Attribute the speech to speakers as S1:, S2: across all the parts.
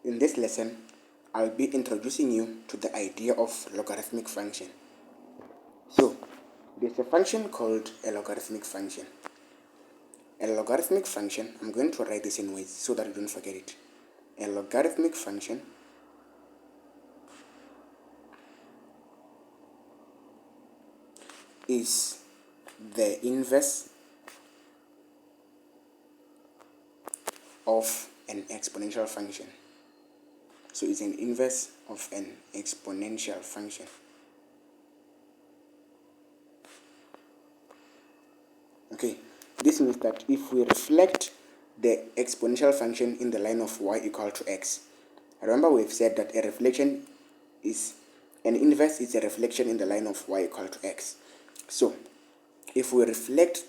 S1: In this lesson, I'll be introducing you to the idea of logarithmic function. So, there's a function called a logarithmic function. A logarithmic function, I'm going to write this in ways so that you don't forget it. A logarithmic function is the inverse of an exponential function. So it's an inverse of an exponential function. Okay, this means that if we reflect the exponential function in the line of y equal to x, remember we've said that a reflection is an inverse is a reflection in the line of y equal to x. So if we reflect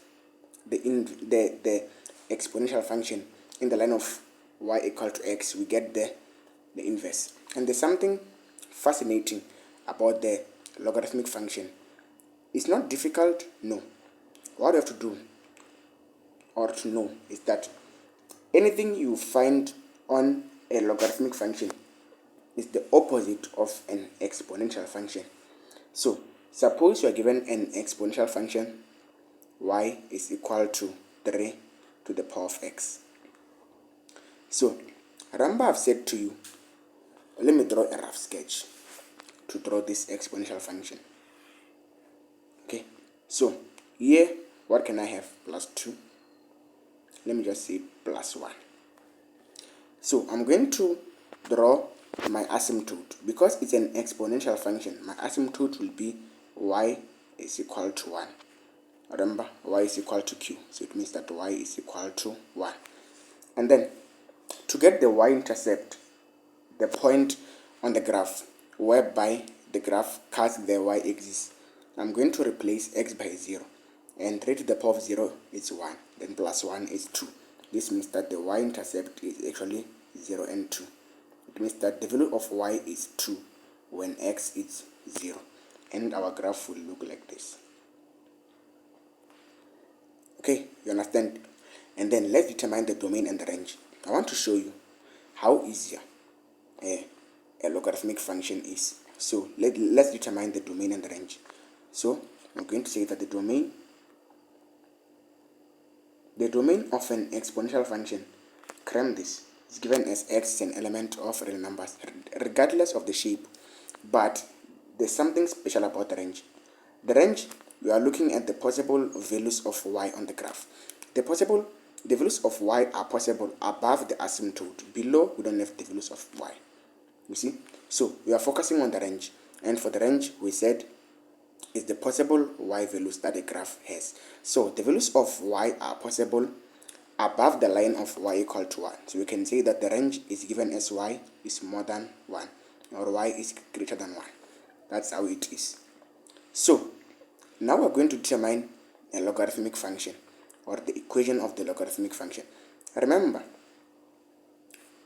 S1: the exponential function in the line of y equal to x, we get the inverse. And there's something fascinating about the logarithmic function. It's not difficult, no. What you have to do or to know is that anything you find on a logarithmic function is the opposite of an exponential function. So suppose you are given an exponential function y is equal to 3 to the power of x. So remember I've said to you, let me draw a rough sketch to draw this exponential function. Okay, so here what can I have? Plus 2. Let me just say plus 1. So I'm going to draw my asymptote. Because it's an exponential function, my asymptote will be y is equal to 1. Remember, y is equal to q, so it means that y is equal to 1. And then to get the y-intercept, the point on the graph whereby the graph casts the y-axis, I'm going to replace x by 0. And 3 to the power of 0 is 1, then plus 1 is 2. This means that the y-intercept is actually 0 and 2. It means that the value of y is 2 when x is 0. And our graph will look like this. Okay, you understand? And then let's determine the domain and the range. I want to show you how easier a logarithmic function is. So let's determine the domain and the range. So I'm going to say that the domain of an exponential function, cram this, is given as x is an element of real numbers regardless of the shape. But there's something special about the range. The range, we are looking at the possible values of y on the graph. The values of y are possible above the asymptote. Below, we don't have the values of y. You see? So we are focusing on the range. And for the range, we said is the possible y values that the graph has. So the values of y are possible above the line of y equal to 1. So we can say that the range is given as y is more than 1 or y is greater than 1. That's how it is. So now we're going to determine a logarithmic function or the equation of the logarithmic function. Remember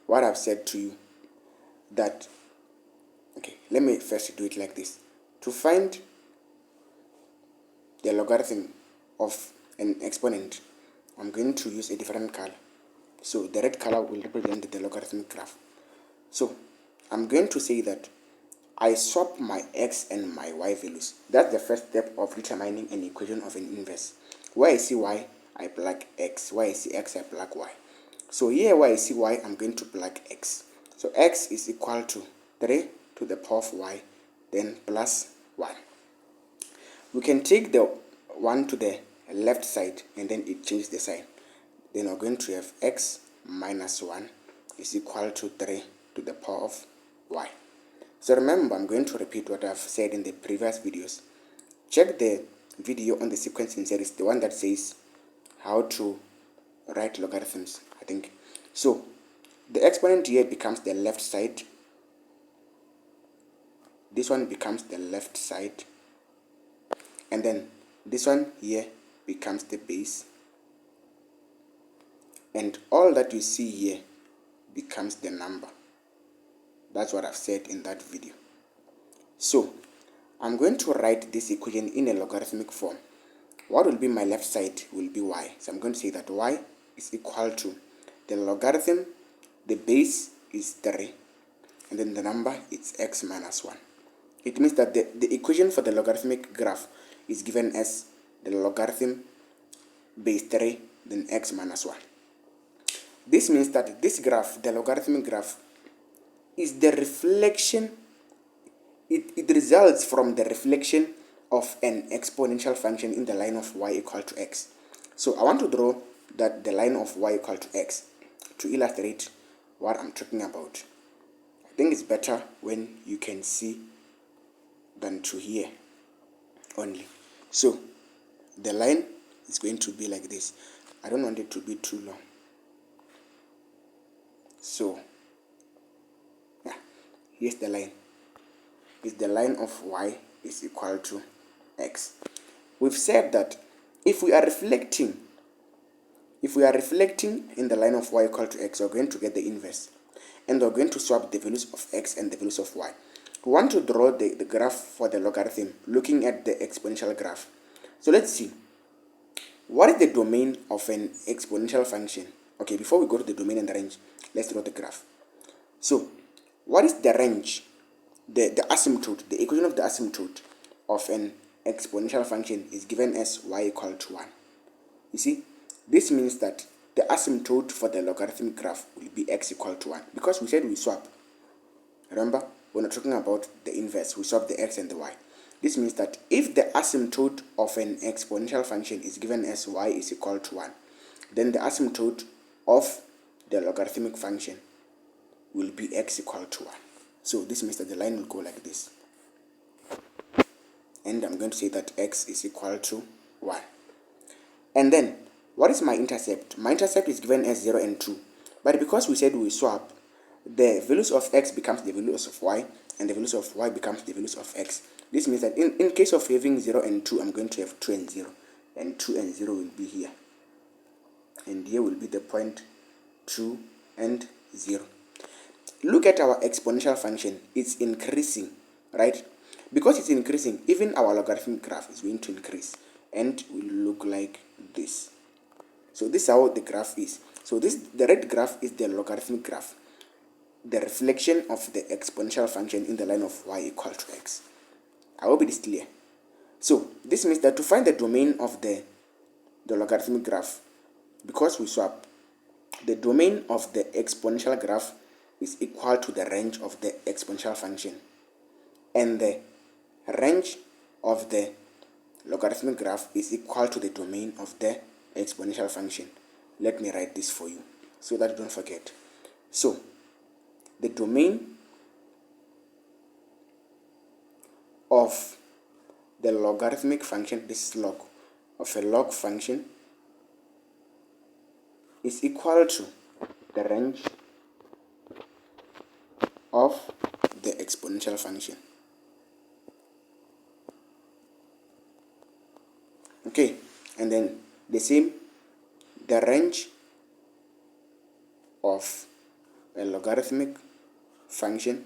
S1: what I've said to you that, okay, let me first do it like this. To find the logarithm of an exponent, I'm going to use a different color. So the red color will represent the logarithmic graph. So I'm going to say that I swap my x and my y values. That's the first step of determining an equation of an inverse. Where I see y, I plug x. Where I see x, I plug y. So here where I see y, I'm going to plug x. So x is equal to 3 to the power of y, then plus 1. We can take the 1 to the left side and then it changes the sign. Then we're going to have x minus 1 is equal to 3 to the power of y. So remember, I'm going to repeat what I've said in the previous videos. Check the video on the sequencing series, the one that says how to write logarithms, I think. So the exponent here becomes the left side. This one becomes the left side. And then this one here becomes the base. And all that you see here becomes the number. That's what I've said in that video. So I'm going to write this equation in a logarithmic form. What will be my left side will be y. So I'm going to say that y is equal to the logarithm, the base is 3, and then the number is x minus 1. It means that the equation for the logarithmic graph is given as the logarithm base 3 then x minus 1. This means that this graph, the logarithmic graph, is the reflection, it results from the reflection of an exponential function in the line of y equal to x. So I want to draw that the line of y equal to x to illustrate what I'm talking about. I think it's better when you can see than to hear only. So the line is going to be like this. I don't want it to be too long. So yeah, here's the line. It's the line of y is equal to x. We've said that if we are reflecting in the line of y equal to x, we're going to get the inverse, and we're going to swap the values of x and the values of y. We want to draw the graph for the logarithm looking at the exponential graph. So let's see, what is the domain of an exponential function? Okay, before we go to the domain and the range, let's draw the graph. So what is the range, the asymptote, the equation of the asymptote of an exponential function is given as y equal to 1. You see, this means that the asymptote for the logarithmic graph will be x equal to 1, because we said we swap. Remember, when we're talking about the inverse, we swap the x and the y. This means that if the asymptote of an exponential function is given as y is equal to 1, then the asymptote of the logarithmic function will be x equal to 1. So this means that the line will go like this. And I'm going to say that x is equal to 1. And then, what is my intercept? My intercept is given as 0 and 2. But because we said we swap, the values of x becomes the values of y, and the values of y becomes the values of x. This means that in case of having 0 and 2, I'm going to have 2 and 0. And 2 and 0 will be here. And here will be the point 2 and 0. Look at our exponential function. It's increasing, right? Because it's increasing, even our logarithmic graph is going to increase and will look like this. So this is how the graph is. So the red graph is the logarithmic graph, the reflection of the exponential function in the line of y equal to x. I hope it is clear. So this means that to find the domain of the logarithmic graph, because we swap, the domain of the exponential graph is equal to the range of the exponential function, and the range of the logarithmic graph is equal to the domain of the exponential function. Let me write this for you so that you don't forget. So the domain of the logarithmic function, this is log, of a log function is equal to the range of the exponential function. Okay, and then the same, the range of a logarithmic function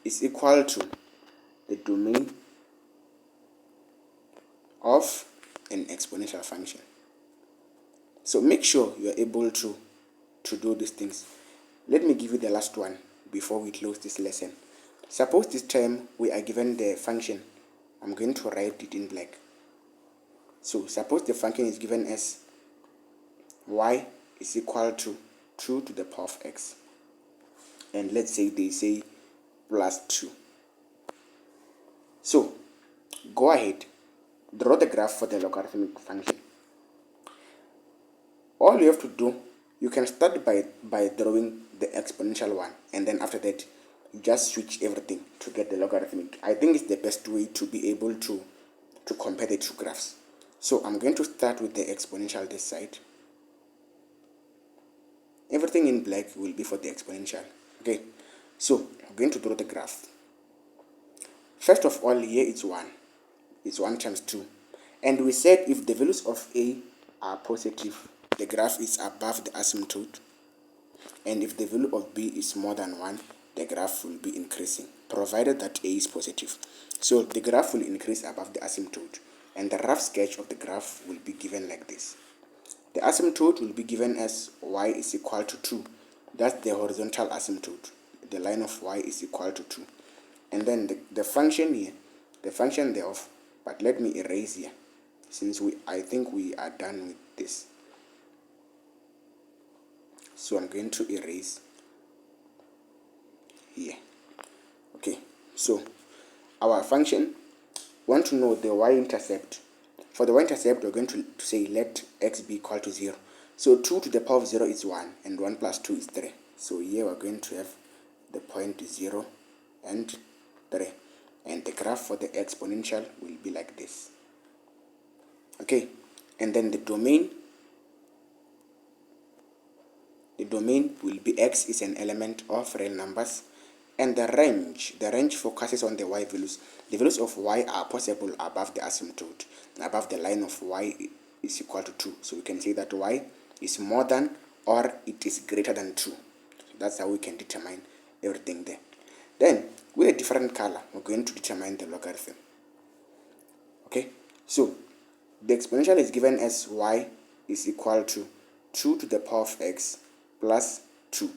S1: is equal to the domain of an exponential function. So make sure you are able to do these things. Let me give you the last one before we close this lesson. Suppose this time we are given the function. I'm going to write it in black. So suppose the function is given as y is equal to 2 to the power of x. And let's say they say plus 2. So go ahead, draw the graph for the logarithmic function. All you have to do, you can start by drawing the exponential one, and then after that you just switch everything to get the logarithmic. I think it's the best way to be able to compare the two graphs. So I'm going to start with the exponential this side. Everything in black will be for the exponential. Okay, so I'm going to draw the graph. First of all, here it's 1. It's 1 times 2. And we said if the values of a are positive, the graph is above the asymptote. And if the value of b is more than 1, the graph will be increasing, provided that a is positive. So the graph will increase above the asymptote, and the rough sketch of the graph will be given like this. The asymptote will be given as y is equal to 2. That's the horizontal asymptote. The line of y is equal to 2. And then the function here, the function thereof, but let me erase here, since I think we are done with this. So I'm going to erase here. Okay, so our function, want to know the y-intercept. For the y-intercept, we're going to say let x be equal to 0. So 2 to the power of 0 is 1, and 1 plus 2 is 3. So here we're going to have the point 0 and 3. And the graph for the exponential will be like this. Okay, and then the domain will be x is an element of real numbers, and the range focuses on the y values. The values of y are possible above the asymptote, above the line of y is equal to 2. So we can say that y is more than or it is greater than 2. So that's how we can determine everything there. Then with a different color, we're going to determine the logarithm. Okay, so the exponential is given as y is equal to 2 to the power of x plus 2.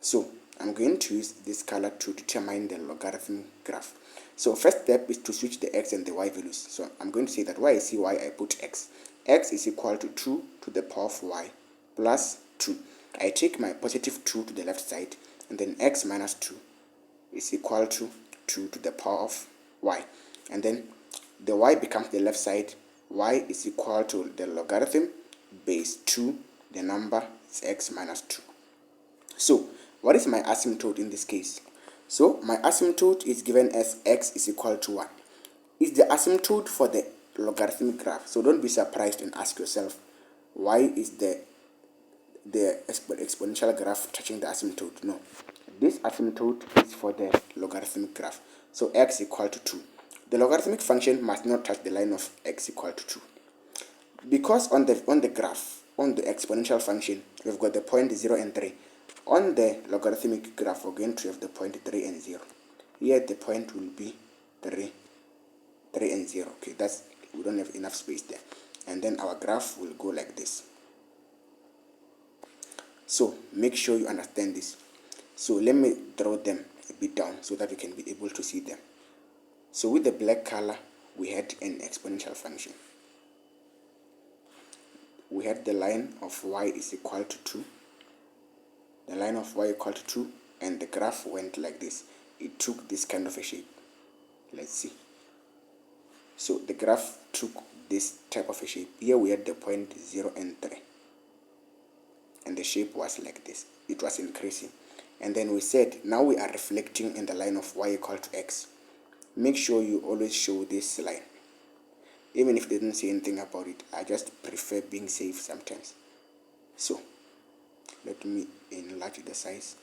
S1: So I'm going to use this color to determine the logarithm graph. So first step is to switch the x and the y values. So I'm going to say that where I see y, I put x. X is equal to 2 to the power of y plus 2. I take my positive 2 to the left side, and then x minus 2 is equal to 2 to the power of y. And then the y becomes the left side. Y is equal to the logarithm base 2. The number is x minus 2. So what is my asymptote in this case? So my asymptote is given as x is equal to 1. It's the asymptote for the logarithmic graph. So don't be surprised and ask yourself, why is the exponential graph touching the asymptote? No, this asymptote is for the logarithmic graph. So x equal to 2. The logarithmic function must not touch the line of x equal to 2. Because on the graph, on the exponential function, we've got the point 0 and 3. On the logarithmic graph, we're going to have the point 3 and 0. Here the point will be 3 and 0. Okay, we don't have enough space there. And then our graph will go like this. So make sure you understand this. So let me draw them a bit down so that we can be able to see them. So with the black color, we had an exponential function. We had the line of y is equal to 2. The line of y equal to 2, and the graph went like this. It took this kind of a shape. Let's see. So the graph took this type of a shape. Here we had the point 0 and 3. And the shape was like this. It was increasing. And then we said, now we are reflecting in the line of y equal to x. Make sure you always show this line. Even if they didn't say anything about it, I just prefer being safe sometimes. So let me enlarge the size.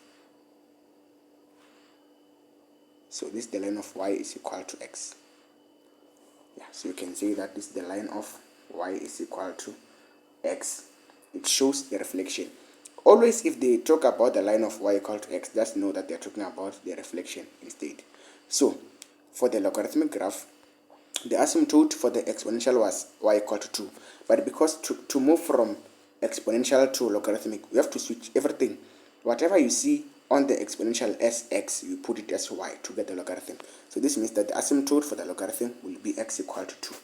S1: So this is the line of y is equal to x. Yeah, so you can say that this is the line of y is equal to x. It shows the reflection. Always if they talk about the line of y equal to x, just know that they're talking about the reflection instead. So for the logarithmic graph, the asymptote for the exponential was y equal to 2. But because to move from exponential to logarithmic, we have to switch everything. Whatever you see on the exponential as x, you put it as y to get the logarithm. So this means that the asymptote for the logarithm will be x equal to 2.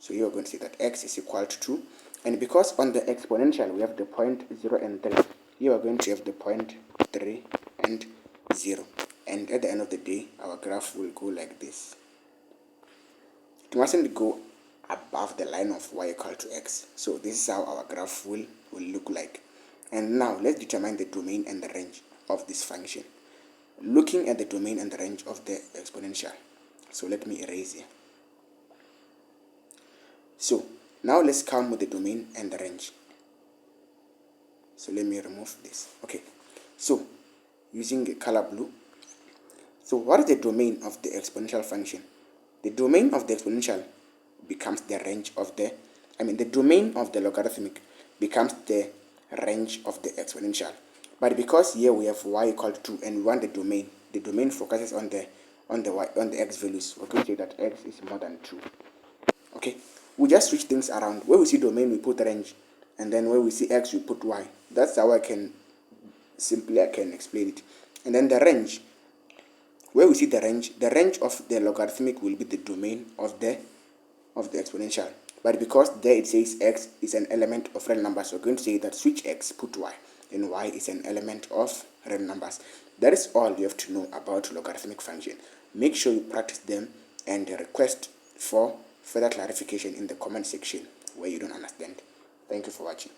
S1: So here we're going to say that x is equal to 2. And because on the exponential we have the point 0 and 3, here we're going to have the point 3 and 0. And at the end of the day, our graph will go like this. It mustn't go above the line of y equal to x. So this is how our graph will look like. And now let's determine the domain and the range of this function. Looking at the domain and the range of the exponential. So let me erase here. So now let's come with the domain and the range. So let me remove this. Okay, so using the color blue. So what is the domain of the exponential function? The domain of the exponential becomes the range of the domain of the logarithmic becomes the range of the exponential. But because here we have y equal to 2 and we want the domain focuses on the x values. We're going to say that x is more than 2. Okay, we just switch things around. Where we see domain, we put range, and then where we see x, we put y. That's how I can explain it. And then the range, where we see the range of the logarithmic will be the domain of the exponential. But because there it says x is an element of real numbers, we're going to say that switch x, put y, and y is an element of real numbers. That is all you have to know about logarithmic function. Make sure you practice them and request for further clarification in the comment section where you don't understand. Thank you for watching.